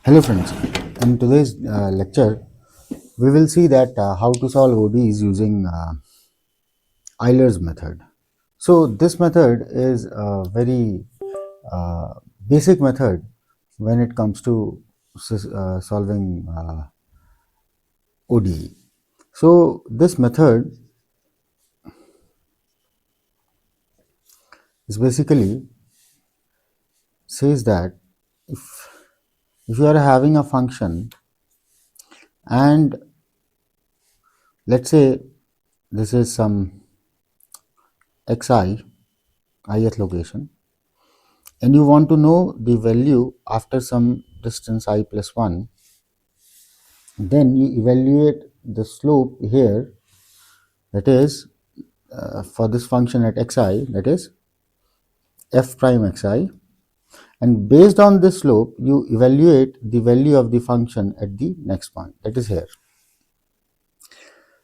Hello friends, in today's lecture we will see that how to solve ODEs using Euler's method. So this method is a very basic method when it comes to solving ODE. So this method is basically says that if you are having a function and let's say this is some xi, ith location, and you want to know the value after some distance I plus 1, then you evaluate the slope here, that is for this function at xi, that is f prime xi, and based on this slope you evaluate the value of the function at the next point, that is here.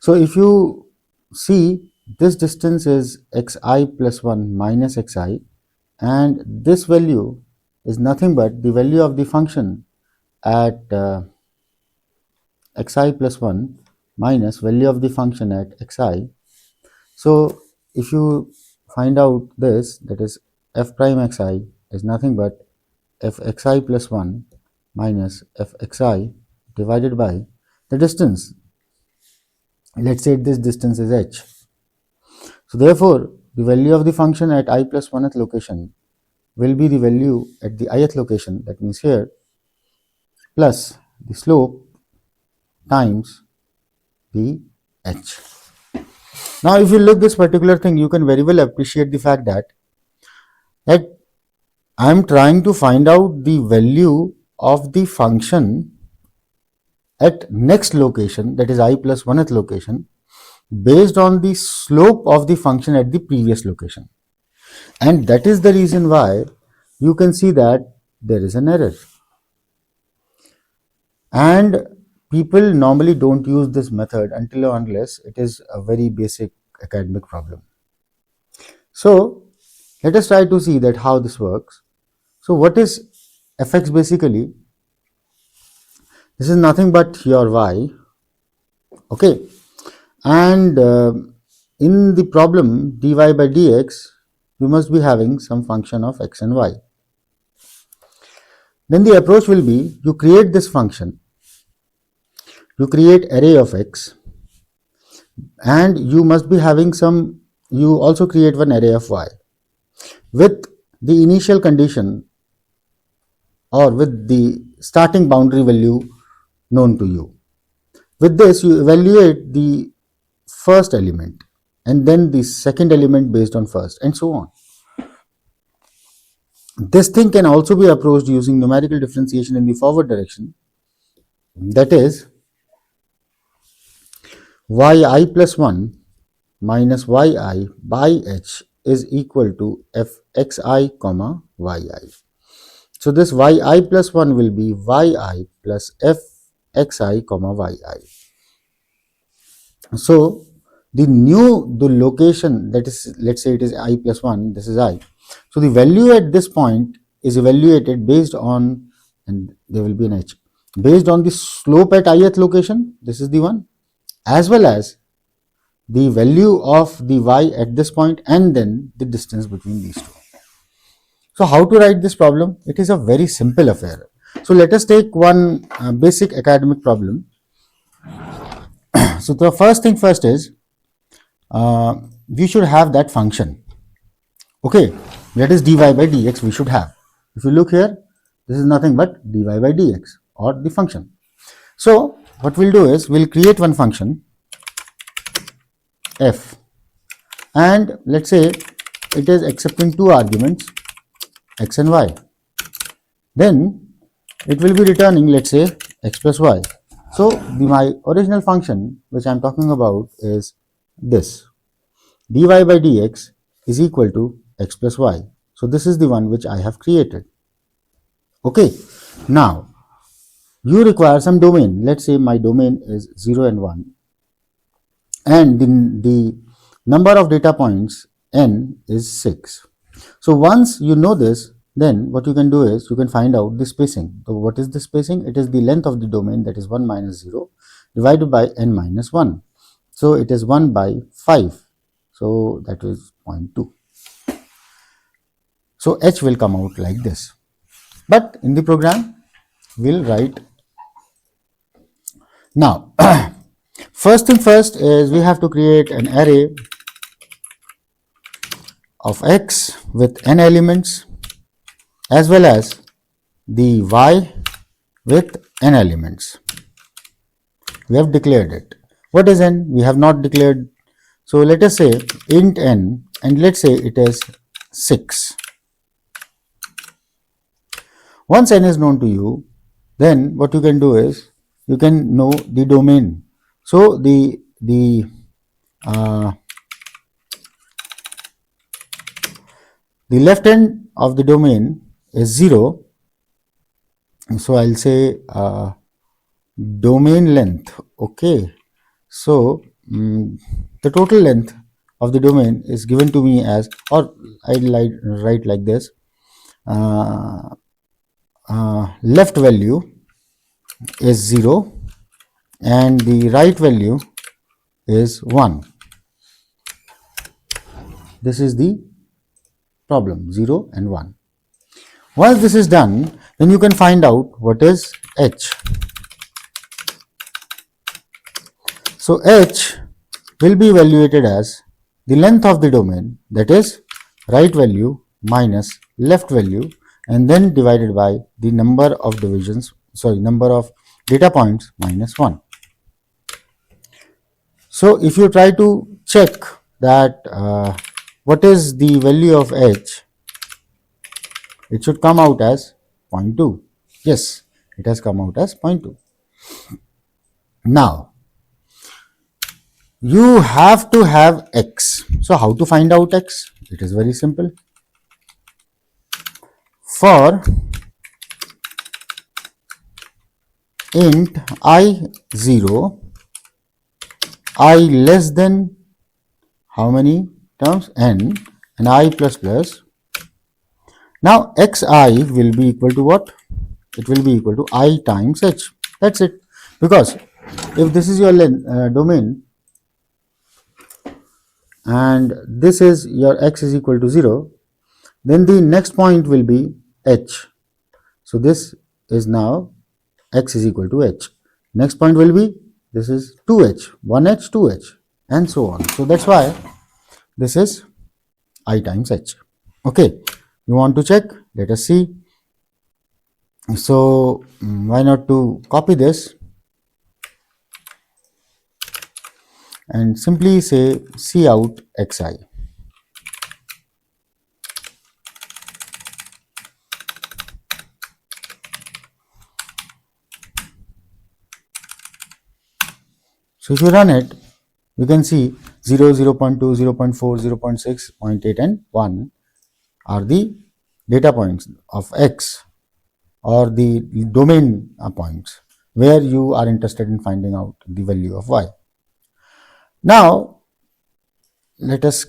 So if you see, this distance is xi plus 1 minus xi, and this value is nothing but the value of the function at xi plus 1 minus value of the function at xi. So if you find out this, that is f prime xi is nothing but f xi plus 1 minus f xi divided by the distance. Let's say this distance is h. So therefore the value of the function at I plus 1th location will be the value at the ith location, that means here, plus the slope times the h. Now if you look this particular thing, you can very well appreciate the fact that I am trying to find out the value of the function at next location, that is I plus 1th location, based on the slope of the function at the previous location. And that is the reason why you can see that there is an error. And people normally don't use this method until or unless it is a very basic academic problem. So let us try to see that how this works. So what is fx basically? This is nothing but your y, okay, and in the problem dy by dx you must be having some function of x and y. Then the approach will be, you create this function, you create array of x, and you must be having some, you also create one array of y with the initial condition or with the starting boundary value known to you. With this you evaluate the first element and then the second element based on first, and so on. This thing can also be approached using numerical differentiation in the forward direction, that is yi plus 1 minus yi by h is equal to fxi comma yi. So this yi plus 1 will be yi plus fxi comma yi. So the location, that is, let's say it is I plus 1, this is I. So the value at this point is evaluated based on, and there will be an h, based on the slope at ith location, this is the one, as well as the value of the y at this point and then the distance between these two. So how to write this problem? It is a very simple affair. So let us take one basic academic problem. So the first thing first is, we should have that function, okay, that is dy by dx we should have. If you look here, this is nothing but dy by dx or the function. So what we'll do is, we'll create one function f, and let's say it is accepting two arguments x and y. Then it will be returning, let's say, x plus y. So my original function which I am talking about is this, dy by dx is equal to x plus y. So this is the one which I have created. Okay, now you require some domain. Let's say my domain is 0 and 1, and the number of data points n is 6. So once you know this, then what you can do is you can find out the spacing. So what is the spacing? It is the length of the domain, that is 1 minus 0 divided by n minus 1. So it is 1 by 5. So that is 0.2. So h will come out like this. But in the program, we'll write. Now, first thing first is we have to create an array of x with n elements as well as the y with n elements. We have declared it. What is n? We have not declared. So let us say int n, and let's say it is 6. Once n is known to you, then what you can do is you can know the domain. So the left end of the domain is 0. So I'll say domain length. Okay. So the total length of the domain is given to me as, or I'll write like this, left value is 0 and the right value is 1. This is the problem, 0 and 1. Once this is done, then you can find out what is h. So h will be evaluated as the length of the domain, that is right value minus left value, and then divided by the number of number of data points minus 1. So if you try to check that what is the value of h, it should come out as 0.2. Yes, it has come out as 0.2. Now, you have to have x. So how to find out x? It is very simple. For int I0, I less than how many terms? N, and I plus plus. Now xi will be equal to what? It will be equal to I times h. That's it. Because if this is your domain and this is your x is equal to 0, then the next point will be h. So this is now x is equal to h. Next point will be, this is 2h, 1h, 2h, and so on. So that's why this is I times h. Okay, you want to check? Let us see. So why not to copy this and simply say cout xi. So if you run it, you can see 0, 0.2, 0.4, 0.6, 0.8 and 1 are the data points of x, or the domain points where you are interested in finding out the value of y. Now let us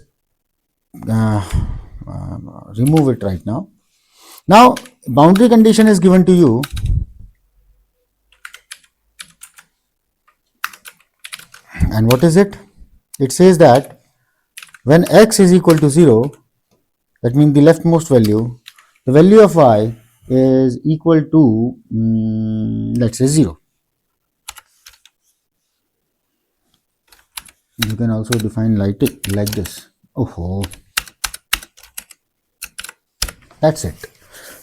remove it right now. Now boundary condition is given to you. And what is it? It says that when x is equal to 0, that means the leftmost value, the value of y is equal to let's say 0. You can also define like this. Oh, that's it.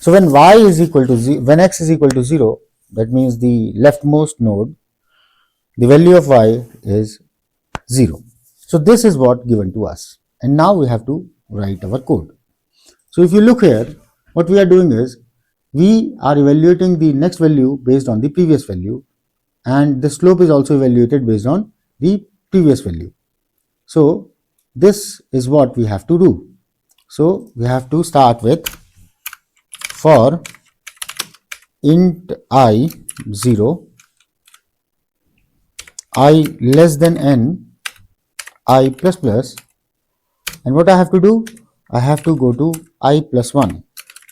So when y is equal to when x is equal to 0, that means the leftmost node, the value of y is 0. So this is what given to us, and now we have to write our code. So if you look here, what we are doing is we are evaluating the next value based on the previous value, and the slope is also evaluated based on the previous value. So this is what we have to do. So we have to start with for int I 0, I less than n, I plus plus, and what I have to do? I have to go to I plus 1.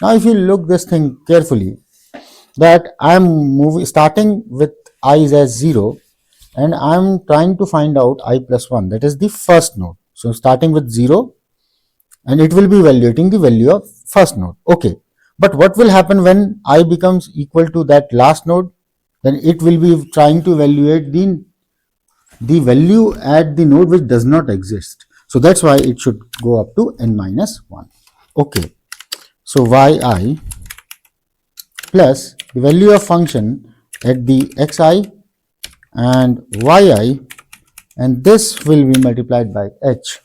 Now if you look this thing carefully, that I am starting with i's as 0 and I am trying to find out I plus 1, that is the first node. So starting with 0 and it will be evaluating the value of first node. Okay, but what will happen when I becomes equal to that last node? Then it will be trying to evaluate the value at the node which does not exist. So that's why it should go up to n minus 1. Okay, so yi plus the value of function at the xi and yi, and this will be multiplied by h.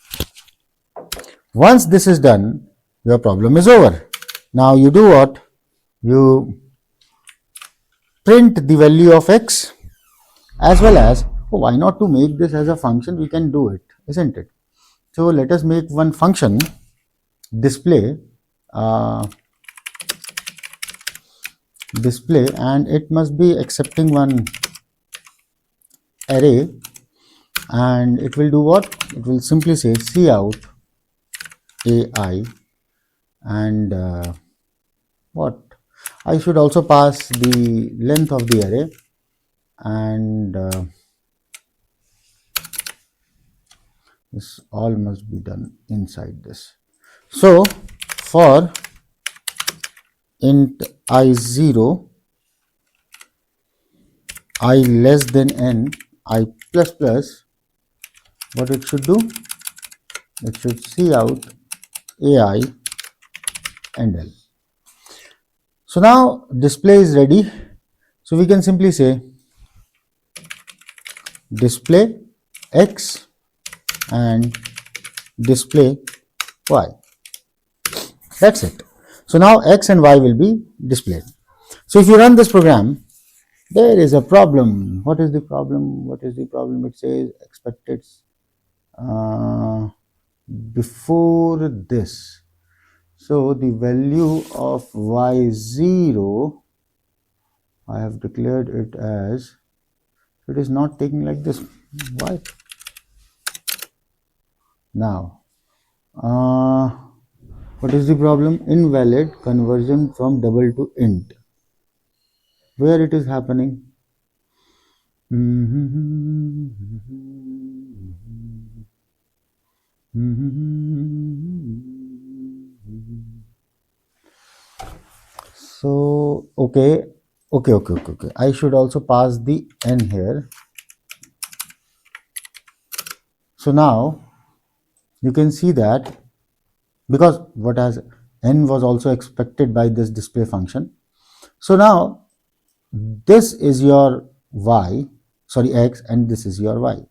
Once this is done, your problem is over. Now you do what? You print the value of x as well as, oh, why not to make this as a function? We can do it, isn't it? So let us make one function display and it must be accepting one array, and it will do what? It will simply say cout ai, and what? I should also pass the length of the array, and this all must be done inside this. So for int i0 I less than n I plus plus, what it should do? It should cout ai and l. So now display is ready. So we can simply say display x and display y. That's it. So now x and y will be displayed. So if you run this program, there is a problem. What is the problem? What is the problem? It says expected before this. So the value of y0, I have declared it as, it is not taking like this. Why? Now, what is the problem? Invalid conversion from double to int. Where it is happening? So okay. I should also pass the n here. So now you can see that because what has n was also expected by this display function. So now this is your x, and this is your y.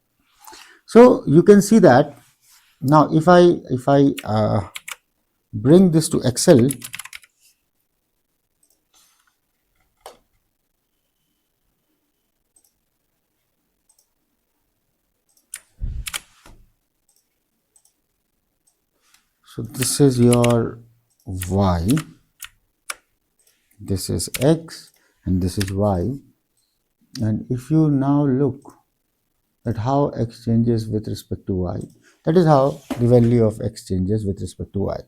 So you can see that now if I bring this to Excel, so this is your y, this is x, and this is y. And if you now look at how x changes with respect to y, that is how the value of x changes with respect to y.